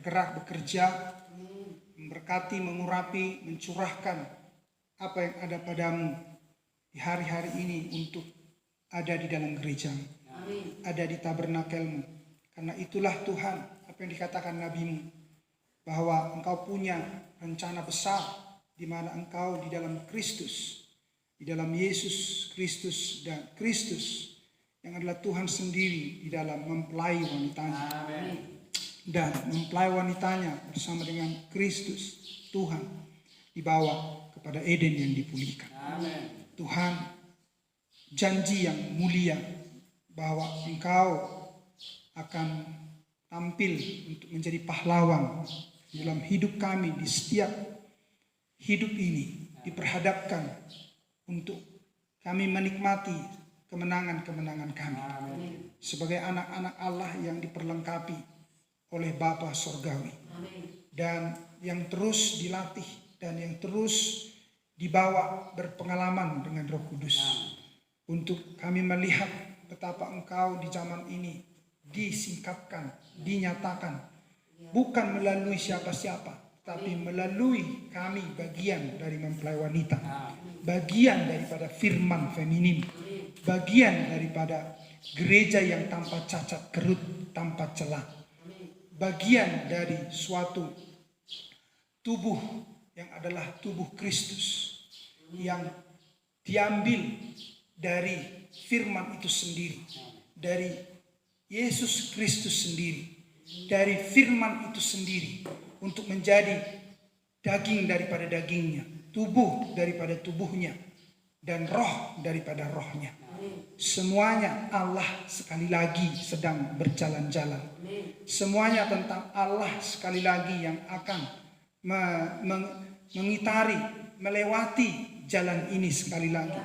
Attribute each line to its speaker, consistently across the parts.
Speaker 1: bergerak, bekerja, memberkati, mengurapi, mencurahkan apa yang ada padamu di hari-hari ini untuk ada di dalam gerejamu, ada di tabernakelmu. Karena itulah Tuhan, apa yang dikatakan nabimu, bahwa engkau punya rencana besar di mana engkau di dalam Kristus, di dalam Yesus Kristus, dan Kristus yang adalah Tuhan sendiri di dalam mempelai wanitanya. Dan mempelai wanitanya bersama dengan Kristus Tuhan dibawa kepada Eden yang dipulihkan. Tuhan janji yang mulia bahwa engkau akan tampil untuk menjadi pahlawan dalam hidup kami. Di setiap hidup ini diperhadapkan untuk kami menikmati kemenangan-kemenangan kami sebagai anak-anak Allah yang diperlengkapi oleh Bapa Sorgawi, dan yang terus dilatih dan yang terus dibawa berpengalaman dengan Roh Kudus untuk kami melihat betapa engkau di zaman ini disingkapkan, dinyatakan bukan melalui siapa-siapa, tapi melalui kami, bagian dari mempelai wanita, bagian daripada firman feminin, bagian daripada gereja yang tanpa cacat kerut, tanpa celah, bagian dari suatu tubuh yang adalah tubuh Kristus yang diambil dari firman itu sendiri, dari Yesus Kristus sendiri, dari firman itu sendiri, untuk menjadi daging daripada dagingnya, tubuh daripada tubuhnya, dan roh daripada rohnya. Semuanya Allah sekali lagi sedang berjalan-jalan. Semuanya tentang Allah sekali lagi yang akan mengitari, melewati jalan ini sekali lagi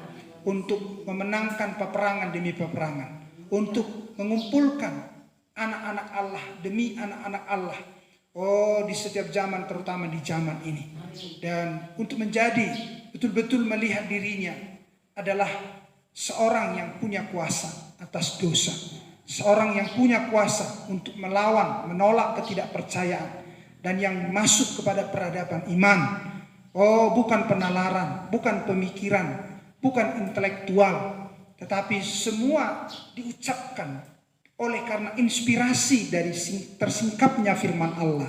Speaker 1: untuk memenangkan peperangan demi peperangan, untuk mengumpulkan anak-anak Allah demi anak-anak Allah, di setiap zaman, terutama di zaman ini, dan untuk menjadi betul-betul melihat dirinya adalah seorang yang punya kuasa atas dosa, seorang yang punya kuasa untuk melawan, menolak ketidakpercayaan, dan yang masuk kepada peradaban iman. Bukan penalaran, bukan pemikiran, bukan intelektual, tetapi semua diucapkan oleh karena inspirasi dari tersingkapnya firman Allah,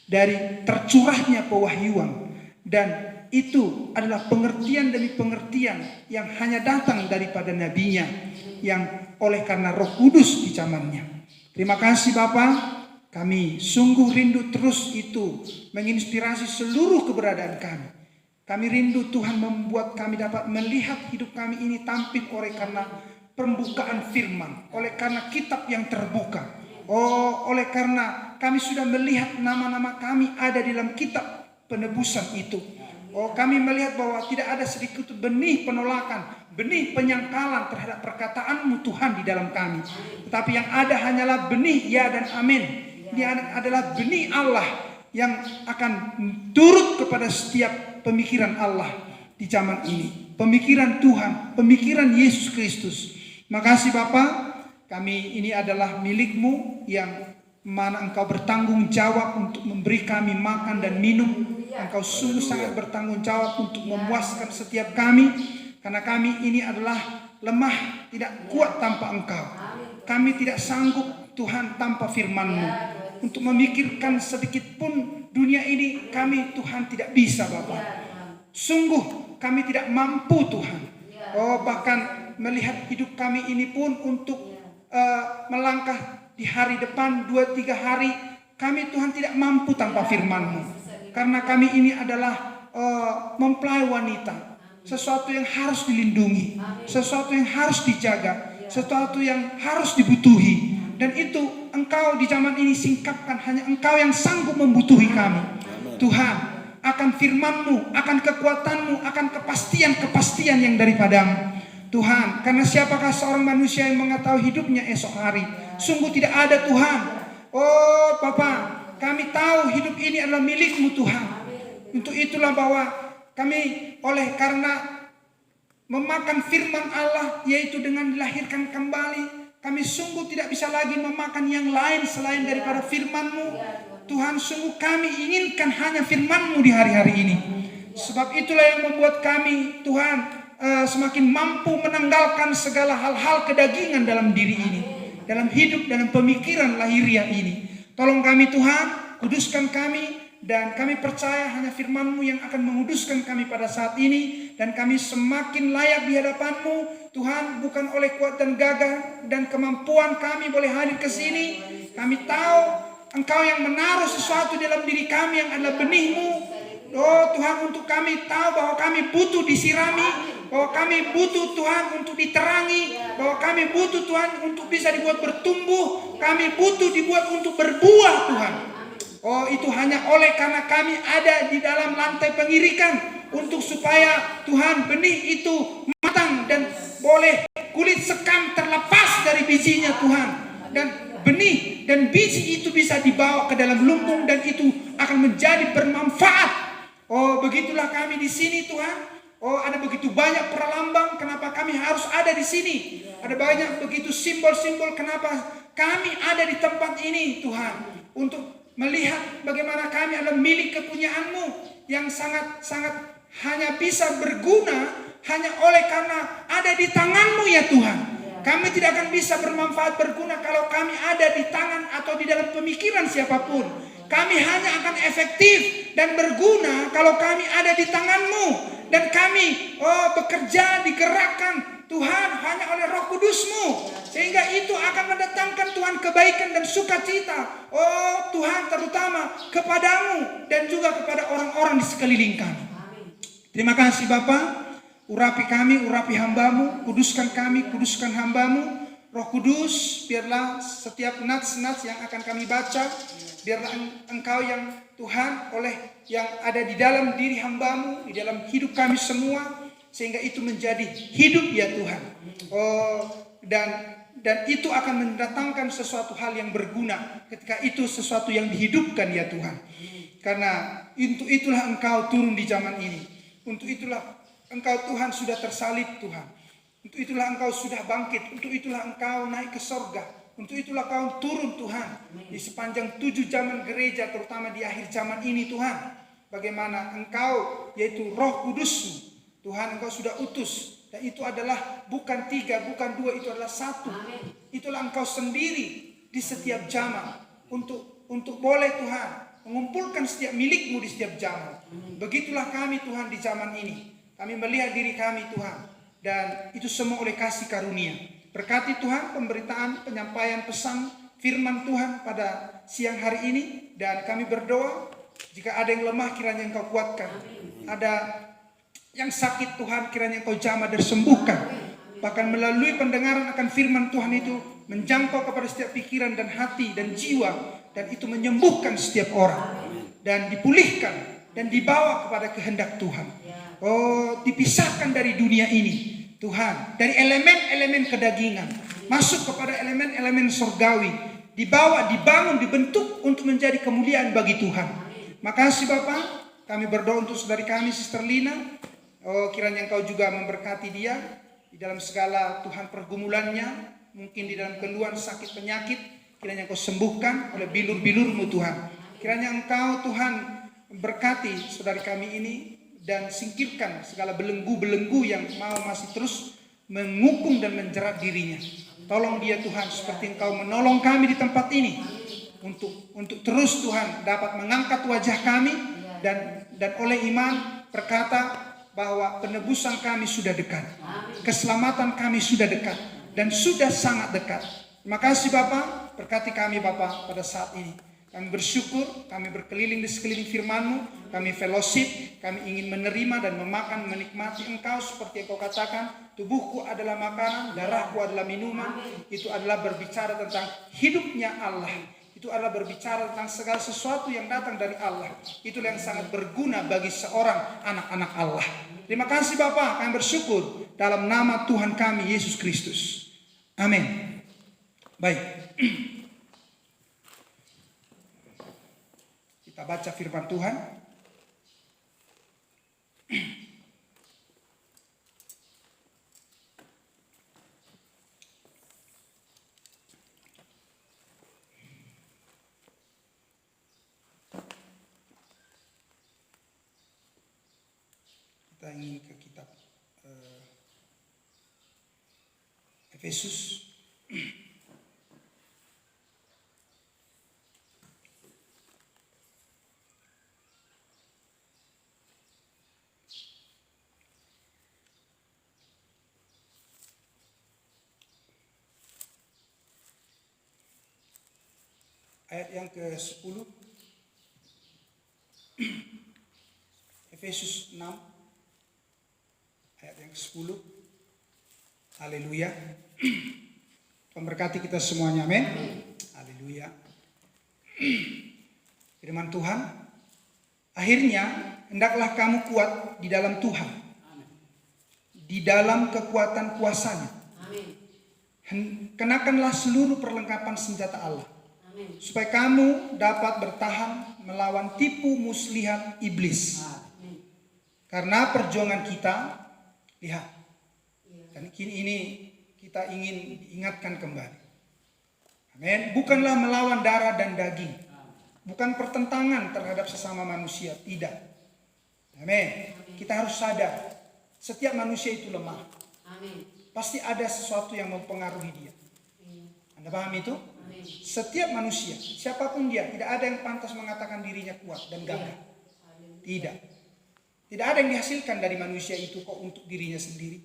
Speaker 1: dari tercurahnya pewahyuan, dan itu adalah pengertian demi pengertian yang hanya datang daripada nabinya, yang oleh karena Roh Kudus di zamannya. Terima kasih Bapa, kami sungguh rindu terus itu menginspirasi seluruh keberadaan kami. Kami rindu Tuhan membuat kami dapat melihat hidup kami ini tampil oleh karena pembukaan firman, oleh karena kitab yang terbuka. Oleh karena kami sudah melihat nama-nama kami ada di dalam kitab penebusan itu. Kami melihat bahwa tidak ada sedikit benih penolakan, benih penyangkalan terhadap perkataan-Mu Tuhan di dalam kami. Tetapi yang ada hanyalah benih ya dan amin. Ini adalah benih Allah yang akan turut kepada setiap pemikiran Allah di zaman ini. Pemikiran Tuhan, pemikiran Yesus Kristus. Makasih Bapa, kami ini adalah milik-Mu yang mana Engkau bertanggung jawab untuk memberi kami makan dan minum. Engkau sungguh sangat bertanggung jawab untuk memuaskan setiap kami, karena kami ini adalah lemah, tidak kuat tanpa Engkau. Kami tidak sanggup Tuhan tanpa firman-Mu. Untuk memikirkan sedikit pun dunia ini kami Tuhan tidak bisa Bapa. Sungguh kami tidak mampu Tuhan. Bahkan melihat hidup kami ini pun untuk melangkah di hari depan 2-3 hari, kami Tuhan tidak mampu tanpa firman-Mu. Karena kami ini adalah mempelai wanita, sesuatu yang harus dilindungi, sesuatu yang harus dijaga, sesuatu yang harus dibutuhi. Dan itu Engkau di zaman ini singkapkan, hanya Engkau yang sanggup membutuhi kami. Tuhan, akan firman-Mu, akan kekuatan-Mu, akan kepastian-kepastian yang daripada-Mu. Tuhan, karena siapakah seorang manusia yang mengetahui hidupnya esok hari? Sungguh tidak ada Tuhan. Bapa, kami tahu hidup ini adalah milik-Mu Tuhan. Untuk itulah bahwa kami oleh karena memakan firman Allah, yaitu dengan dilahirkan kembali, kami sungguh tidak bisa lagi memakan yang lain selain daripada firman-Mu. Tuhan, sungguh kami inginkan hanya firman-Mu di hari-hari ini. Sebab itulah yang membuat kami, Tuhan, semakin mampu menanggalkan segala hal-hal kedagingan dalam diri ini, dalam hidup, dalam pemikiran lahiriah ini. Tolong kami Tuhan, kuduskan kami, dan kami percaya hanya firman-Mu yang akan menguduskan kami pada saat ini, dan kami semakin layak di hadapan-Mu Tuhan, bukan oleh kuat dan gagah dan kemampuan kami boleh hadir ke sini. Kami tahu Engkau yang menaruh sesuatu dalam diri kami yang adalah benih-Mu. Oh Tuhan, untuk kami tahu bahwa kami butuh disirami, bahwa kami butuh Tuhan untuk diterangi, bahwa kami butuh Tuhan untuk bisa dibuat bertumbuh, kami butuh dibuat untuk berbuah Tuhan. Oh, itu hanya oleh karena kami ada di dalam lantai pengirikan, untuk supaya Tuhan benih itu matang dan boleh kulit sekam terlepas dari bijinya Tuhan, dan benih dan biji itu bisa dibawa ke dalam lumbung dan itu akan menjadi bermanfaat. Oh, begitulah kami di sini Tuhan. Oh, ada begitu banyak perlambang kenapa kami harus ada di sini. Ada banyak begitu simbol-simbol kenapa kami ada di tempat ini Tuhan, untuk melihat bagaimana kami adalah milik kepunyaan-Mu yang sangat-sangat hanya bisa berguna hanya oleh karena ada di tangan-Mu ya Tuhan. Kami tidak akan bisa bermanfaat berguna kalau kami ada di tangan atau di dalam pemikiran siapapun. Kami hanya akan efektif dan berguna kalau kami ada di tangan-Mu. Dan kami bekerja, digerakkan Tuhan hanya oleh Roh Kudus-Mu. Sehingga itu akan mendatangkan Tuhan kebaikan dan sukacita. Oh Tuhan, terutama kepadamu dan juga kepada orang-orang di sekeliling kami. Terima kasih Bapa. Urapi kami, urapi hamba-Mu. Kuduskan kami, kuduskan hamba-Mu. Roh Kudus, biarlah setiap nats-nats yang akan kami baca, biarlah Engkau yang Tuhan oleh yang ada di dalam diri hamba-Mu, di dalam hidup kami semua, sehingga itu menjadi hidup ya Tuhan. Oh, dan itu akan mendatangkan sesuatu hal yang berguna ketika itu sesuatu yang dihidupkan ya Tuhan. Karena untuk itulah Engkau turun di zaman ini. Untuk itulah Engkau Tuhan sudah tersalib Tuhan. Untuk itulah Engkau sudah bangkit. Untuk itulah Engkau naik ke sorga. Untuk itulah Engkau turun Tuhan di sepanjang 7 zaman gereja, terutama di akhir zaman ini Tuhan. Bagaimana Engkau, yaitu Roh Kudus-Mu, Tuhan Engkau sudah utus. Dan itu adalah bukan 3, bukan 2, itu adalah 1. Itulah Engkau sendiri di setiap zaman. Untuk boleh Tuhan mengumpulkan setiap milik-Mu di setiap zaman. Begitulah kami Tuhan di zaman ini. Kami melihat diri kami Tuhan. Dan itu semua oleh kasih karunia. Berkati Tuhan pemberitaan, penyampaian pesan firman Tuhan pada siang hari ini. Dan kami berdoa, jika ada yang lemah kiranya Engkau kuatkan. Ada yang sakit Tuhan kiranya Engkau jamah dan sembuhkan. Bahkan melalui pendengaran akan firman Tuhan itu menjangkau kepada setiap pikiran dan hati dan jiwa. Dan itu menyembuhkan setiap orang. Dan dipulihkan dan dibawa kepada kehendak Tuhan. Oh, dipisahkan dari dunia ini Tuhan, dari elemen-elemen kedagingan masuk kepada elemen-elemen surgawi, dibawa, dibangun, dibentuk untuk menjadi kemuliaan bagi Tuhan. Makasih Bapak. Kami berdoa untuk saudari kami Sister Lina. Oh, kiranya Engkau juga memberkati dia di dalam segala Tuhan pergumulannya, mungkin di dalam keluhan sakit penyakit, kiranya Engkau sembuhkan oleh bilur-bilur-Mu Tuhan. Kiranya Engkau Tuhan berkati saudari kami ini dan singkirkan segala belenggu-belenggu yang mau masih terus mengukung dan menjerat dirinya. Tolong dia Tuhan, seperti Engkau menolong kami di tempat ini untuk terus Tuhan dapat mengangkat wajah kami dan oleh iman berkata bahwa penebusan kami sudah dekat, keselamatan kami sudah dekat dan sudah sangat dekat. Terima kasih Bapak, berkati kami Bapak pada saat ini. Kami bersyukur, kami berkeliling di sekeliling firman-Mu, kami fellowship, kami ingin menerima dan memakan, menikmati Engkau seperti Engkau katakan, tubuhku adalah makanan, darahku adalah minuman. Itu adalah berbicara tentang hidupnya Allah. Itu adalah berbicara tentang segala sesuatu yang datang dari Allah. Itulah yang sangat berguna bagi seorang anak-anak Allah. Terima kasih Bapak, kami bersyukur dalam nama Tuhan kami Yesus Kristus. Amin. Baik. Kita baca firman Tuhan. kita ingin ke kitab Efesus. Ayat yang ke-10. Efesus 6 ayat yang ke-10. Haleluya. Memberkati kita semuanya, amin. Haleluya. Firman Tuhan, akhirnya hendaklah kamu kuat di dalam Tuhan, di dalam kekuatan kuasa-Nya. Kenakanlah seluruh perlengkapan senjata Allah, supaya kamu dapat bertahan melawan tipu muslihat iblis. Karena perjuangan kita, lihat, dan kini ini kita ingin diingatkan kembali. Amin. Bukanlah melawan darah dan daging, bukan pertentangan terhadap sesama manusia, tidak. Amin. Kita harus sadar, setiap manusia itu lemah. Pasti ada sesuatu yang mempengaruhi dia. Anda paham itu? Setiap manusia, siapapun dia, tidak ada yang pantas mengatakan dirinya kuat dan gagah. Tidak. Tidak ada yang dihasilkan dari manusia itu kok untuk dirinya sendiri.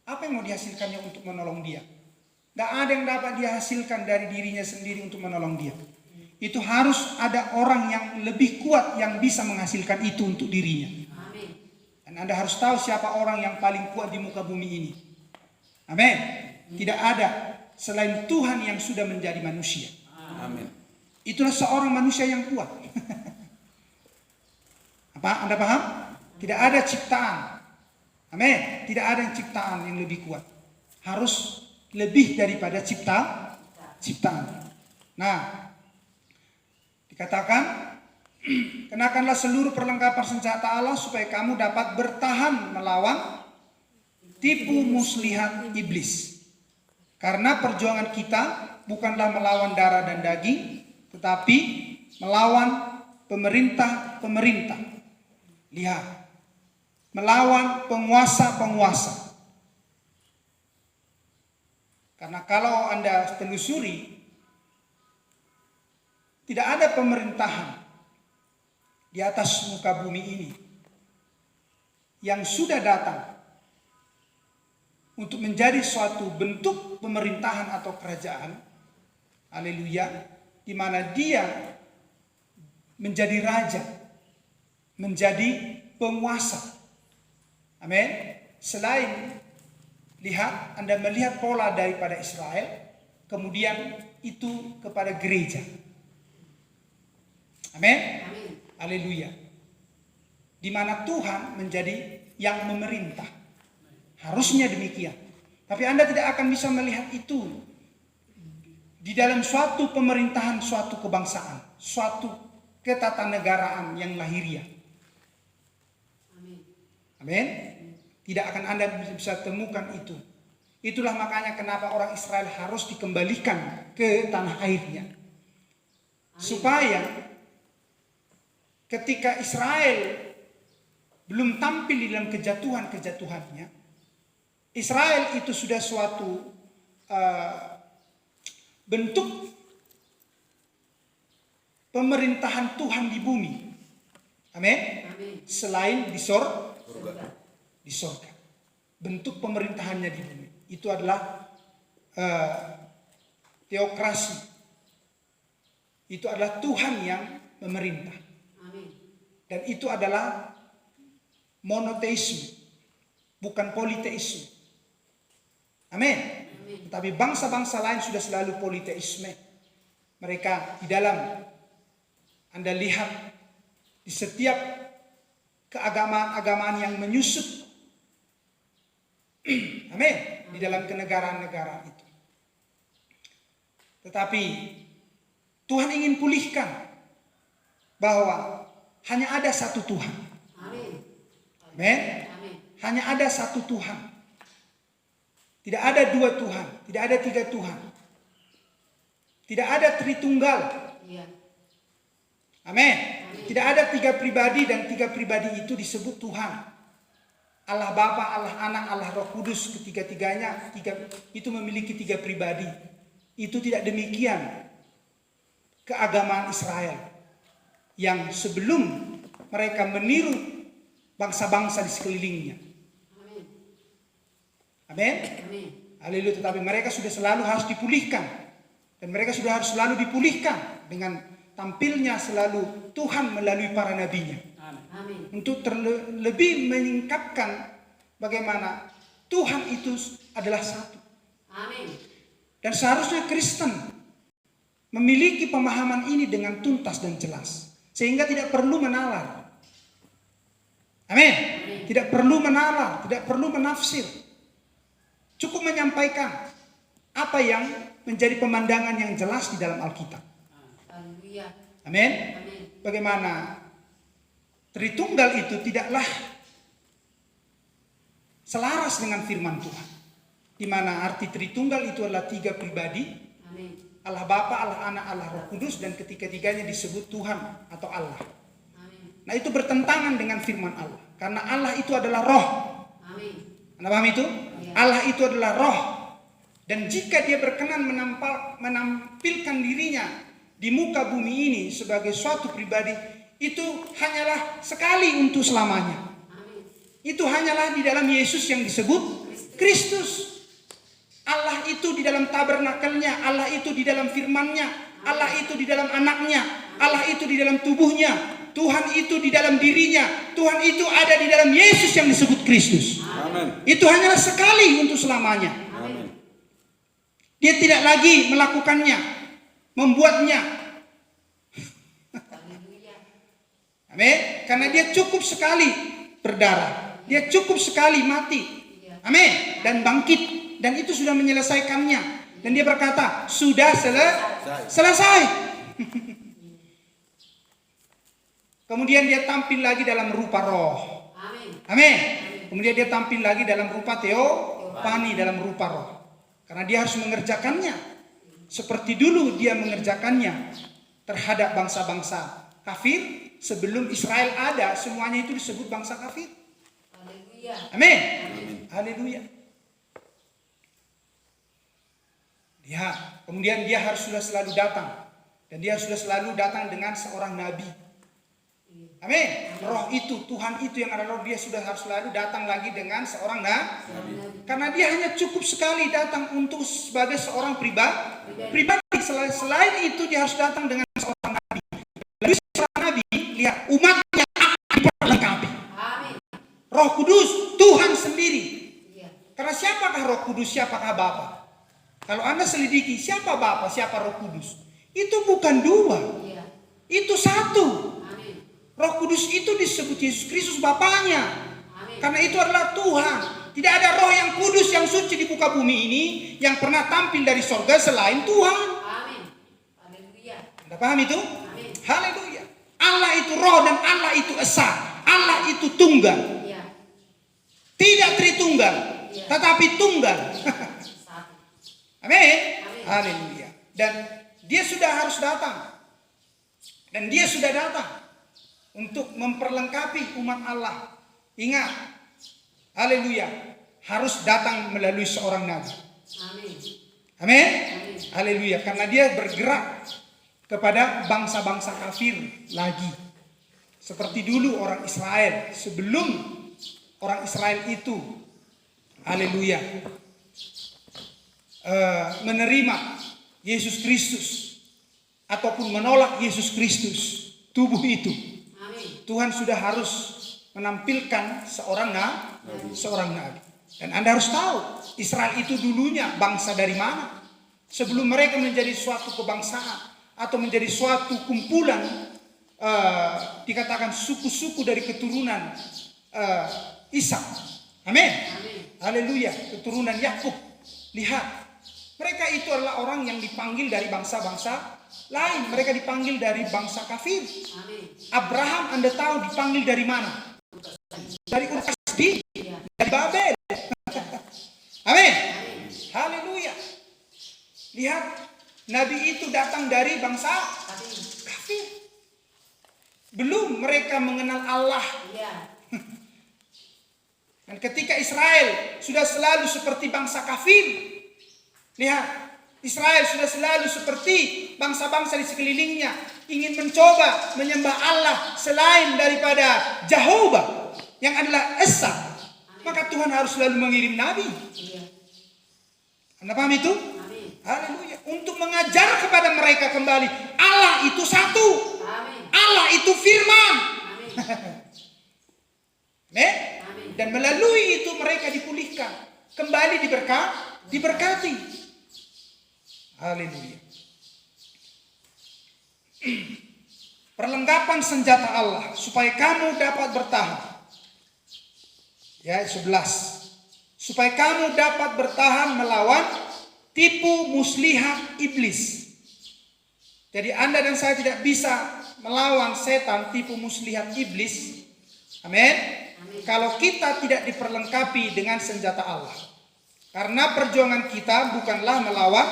Speaker 1: Apa yang mau dihasilkannya untuk menolong dia? Tidak ada yang dapat dihasilkan dari dirinya sendiri untuk menolong dia. Itu harus ada orang yang lebih kuat yang bisa menghasilkan itu untuk dirinya. Dan Anda harus tahu siapa orang yang paling kuat di muka bumi ini. Amin. Tidak ada selain Tuhan yang sudah menjadi manusia.
Speaker 2: Amin.
Speaker 1: Itulah seorang manusia yang kuat. Apa? Anda paham? Tidak ada ciptaan. Amin. Tidak ada yang ciptaan yang lebih kuat. Harus lebih daripada ciptaan. Nah, dikatakan, kenakanlah seluruh perlengkapan senjata Allah supaya kamu dapat bertahan melawan tipu muslihat iblis. Karena perjuangan kita bukanlah melawan darah dan daging, tetapi melawan pemerintah-pemerintah. Lihat, melawan penguasa-penguasa. Karena kalau Anda telusuri, tidak ada pemerintahan di atas muka bumi ini yang sudah datang untuk menjadi suatu bentuk pemerintahan atau kerajaan, haleluya, di mana dia menjadi raja, menjadi penguasa. Amin. Selain lihat, Anda melihat pola daripada Israel, kemudian itu kepada gereja. Amin. Haleluya. Di mana Tuhan menjadi yang memerintah. Harusnya demikian. Tapi Anda tidak akan bisa melihat itu di dalam suatu pemerintahan, suatu kebangsaan, suatu ketatanegaraan yang lahiriah. Amin. Tidak akan Anda bisa temukan itu. Itulah makanya kenapa orang Israel harus dikembalikan ke tanah airnya. Supaya ketika Israel belum tampil di dalam kejatuhan-kejatuhannya, Israel itu sudah suatu bentuk pemerintahan Tuhan di bumi. Amin. Selain di sorga. Bentuk pemerintahannya di bumi itu adalah teokrasi. Itu adalah Tuhan yang memerintah. Dan itu adalah monoteisme, bukan politeisme. Amin. Tetapi bangsa-bangsa lain sudah selalu politeisme. Mereka di dalam, Anda lihat di setiap keagamaan-agamaan yang menyusup, amin, di dalam kenegaraan-negaraan itu. Tetapi Tuhan ingin pulihkan bahwa hanya ada satu Tuhan. Amin. Hanya ada satu Tuhan. Tidak ada dua Tuhan, tidak ada tiga Tuhan. Tidak ada Tritunggal. Amin. Tidak ada tiga pribadi dan tiga pribadi itu disebut Tuhan. Allah Bapa, Allah Anak, Allah Roh Kudus, ketiga-tiganya itu memiliki 3 pribadi. Itu tidak demikian keagamaan Israel yang sebelum mereka meniru bangsa-bangsa di sekelilingnya. Amin. Haleluya. Tetapi mereka sudah selalu harus dipulihkan, dan mereka sudah harus selalu dipulihkan dengan tampilnya selalu Tuhan melalui para nabinya.
Speaker 2: Amin.
Speaker 1: Untuk lebih menyingkapkan bagaimana Tuhan itu adalah satu.
Speaker 2: Amin.
Speaker 1: Dan seharusnya Kristen memiliki pemahaman ini dengan tuntas dan jelas, sehingga tidak perlu menalar. Amin. Tidak perlu menalar, tidak perlu menafsir. Cukup menyampaikan apa yang menjadi pemandangan yang jelas di dalam Alkitab. Amin. Bagaimana Tritunggal itu tidaklah selaras dengan firman Tuhan, di mana arti Tritunggal itu adalah 3 pribadi.
Speaker 2: Amin.
Speaker 1: Allah Bapa, Allah Anak, Allah Roh Kudus, dan ketiga-tiganya disebut Tuhan atau Allah.
Speaker 2: Amin.
Speaker 1: Nah, itu bertentangan dengan firman Allah, karena Allah itu adalah roh.
Speaker 2: Amin.
Speaker 1: Anda paham itu?
Speaker 2: Ya.
Speaker 1: Allah itu adalah roh, dan jika dia berkenan menampilkan dirinya di muka bumi ini sebagai suatu pribadi, itu hanyalah sekali untuk selamanya.
Speaker 2: Amin.
Speaker 1: Itu hanyalah di dalam Yesus yang disebut Kristus. Allah itu di dalam tabernakelnya, Allah itu di dalam firman-Nya, Allah itu di dalam anaknya, Allah itu di dalam tubuhnya, Tuhan itu di dalam dirinya, Tuhan itu ada di dalam Yesus yang disebut Kristus.
Speaker 3: Amin.
Speaker 1: Itu hanyalah sekali untuk selamanya.
Speaker 2: Amin.
Speaker 1: Dia tidak lagi melakukannya, membuatnya. Amin. Karena dia cukup sekali berdarah, dia cukup sekali mati. Amin. Dan bangkit, dan itu sudah menyelesaikannya. Dan dia berkata, sudah selesai. Kemudian dia tampil lagi dalam rupa roh. Amin. Kemudian dia tampil lagi dalam rupa teofani, dalam rupa roh. Karena dia harus mengerjakannya seperti dulu dia mengerjakannya terhadap bangsa-bangsa kafir. Sebelum Israel ada, semuanya itu disebut bangsa kafir. Amin. Haleluya. Lihat, kemudian dia harus sudah selalu datang, dan dia sudah selalu datang dengan seorang nabi. Amin. Roh itu, Tuhan itu yang ada roh, dia sudah harus selalu datang lagi dengan seorang nabi. Karena dia hanya cukup sekali datang untuk sebagai seorang pribadi. Selain itu dia harus datang dengan seorang nabi. Lalu seorang nabi, lihat, umatnya akan diperlengkapi. Roh Kudus, Tuhan sendiri. Karena siapakah Roh Kudus, siapakah Bapa? Kalau Anda selidiki siapa Bapa, siapa Roh Kudus, itu bukan 2, itu 1. Roh Kudus itu disebut Yesus Kristus Bapaknya. Karena itu adalah Tuhan. Tidak ada roh yang kudus, yang suci di muka bumi ini yang pernah tampil dari sorga selain Tuhan. Anda paham itu? Haleluya. Allah itu roh dan Allah itu esa. Allah itu tunggal. Tidak tritunggal, tetapi tunggal. Amin. Haleluya. Dan dia sudah harus datang. Dan dia sudah datang untuk memperlengkapi umat Allah. Ingat, haleluya, harus datang melalui seorang nabi. Amin. Haleluya. Karena dia bergerak kepada bangsa-bangsa kafir lagi. Seperti dulu orang Israel, sebelum orang Israel itu, haleluya, menerima Yesus Kristus ataupun menolak Yesus Kristus, tubuh itu, Tuhan sudah harus menampilkan seorang nabi. Dan Anda harus tahu, Israel itu dulunya bangsa dari mana? Sebelum mereka menjadi suatu kebangsaan atau menjadi suatu kumpulan, dikatakan suku-suku dari keturunan Ishak. Amin. Haleluya, keturunan Yakub. Lihat, mereka itu adalah orang yang dipanggil dari bangsa-bangsa lain. Mereka dipanggil dari bangsa kafir. Abraham, Anda tahu dipanggil dari mana? Dari Ur Kasdi, dari Babel. Amin. Haleluya. Lihat, nabi itu datang dari bangsa kafir. Belum mereka mengenal Allah. Dan ketika Israel sudah selalu seperti bangsa kafir, lihat, Israel sudah selalu seperti bangsa-bangsa di sekelilingnya, ingin mencoba menyembah Allah selain daripada Jehovah yang adalah Esa, maka Tuhan harus selalu mengirim nabi. Anda paham itu? Haleluya. Untuk mengajar kepada mereka kembali, Allah itu satu. Allah itu firman. Amin. Dan melalui itu mereka dipulihkan, kembali diberkati. Haleluya. Perlengkapan senjata Allah supaya kamu dapat bertahan. Ya, 11. Supaya kamu dapat bertahan melawan tipu muslihat iblis. Jadi Anda dan saya tidak bisa melawan setan, tipu muslihat iblis. Amin. Kalau kita tidak diperlengkapi dengan senjata Allah. Karena perjuangan kita bukanlah melawan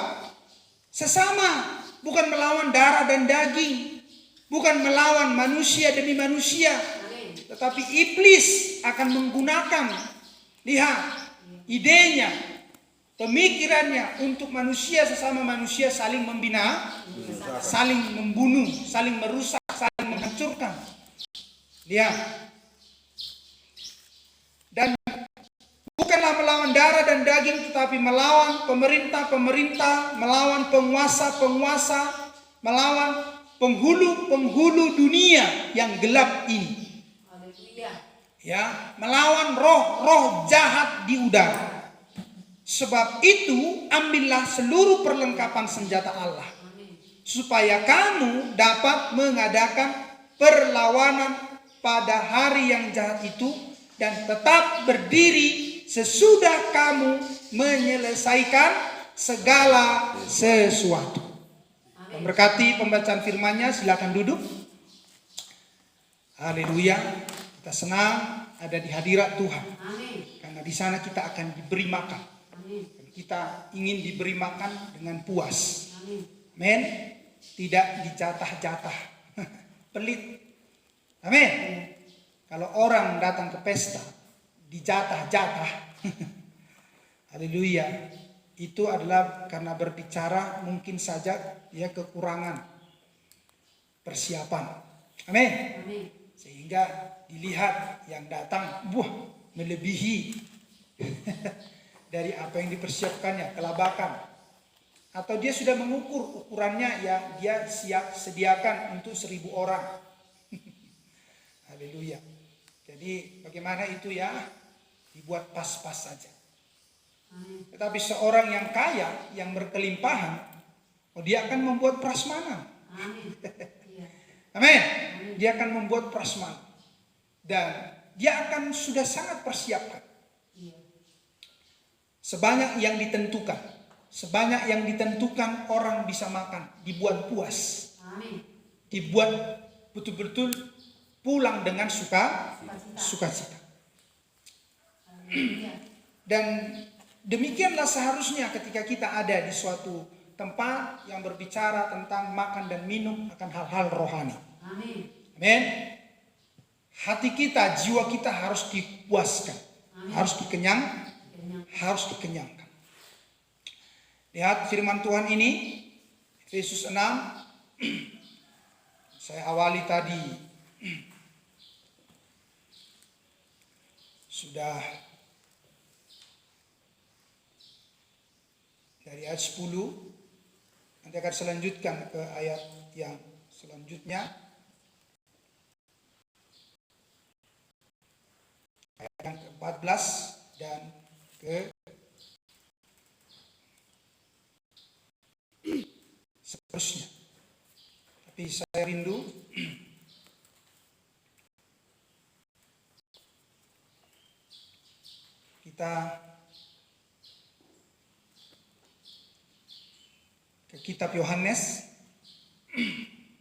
Speaker 1: sesama, bukan melawan darah dan daging, bukan melawan manusia demi manusia, tetapi iblis akan menggunakan, lihat, idenya, pemikirannya untuk manusia sesama manusia saling membina, saling membunuh, saling merusak, saling menghancurkan. Lihat. Dan bukanlah melawan darah dan daging, tetapi melawan pemerintah-pemerintah, melawan penguasa-penguasa, melawan penghulu-penghulu dunia yang gelap ini. Ya, melawan roh-roh jahat di udara. Sebab itu, ambillah seluruh perlengkapan senjata Allah, supaya kamu dapat mengadakan perlawanan pada hari yang jahat itu, dan tetap berdiri sesudah kamu menyelesaikan segala sesuatu. Memberkati pembacaan firman-Nya, silakan duduk. Haleluya. Kita senang ada di hadirat Tuhan. Karena di sana kita akan diberi makan. Kita ingin diberi makan dengan puas. Amin. Tidak dijatah-jatah. Pelit. Amin. Kalau orang datang ke pesta, dijatah-jatah. Haleluya. Itu adalah karena berbicara mungkin saja dia kekurangan persiapan. Amin. Sehingga dilihat yang datang, melebihi dari apa yang dipersiapkannya, kelabakan. Atau dia sudah mengukur ukurannya, ya dia siap sediakan untuk 1000 orang. Haleluya. Jadi bagaimana itu ya, dibuat pas-pas saja. Tetapi seorang yang kaya, yang berkelimpahan, dia akan membuat prasmanan. Amin. Dia akan membuat prasmanan. Dan dia akan sudah sangat persiapkan. Sebanyak yang ditentukan. Sebanyak yang ditentukan orang bisa makan. Dibuat puas. Dibuat betul-betul pulang dengan sukacita. Dan demikianlah seharusnya ketika kita ada di suatu tempat yang berbicara tentang makan dan minum akan hal-hal rohani. Amin. Hati kita, jiwa kita harus dipuaskan. Harus harus dikenyangkan. Lihat firman Tuhan ini, Efesus 6. Saya awali tadi. Sudah dari ayat 10, nanti akan selanjutkan ke ayat yang selanjutnya, ayat yang ke-14 dan ke seterusnya. Tapi saya rindu kita ke kitab Yohanes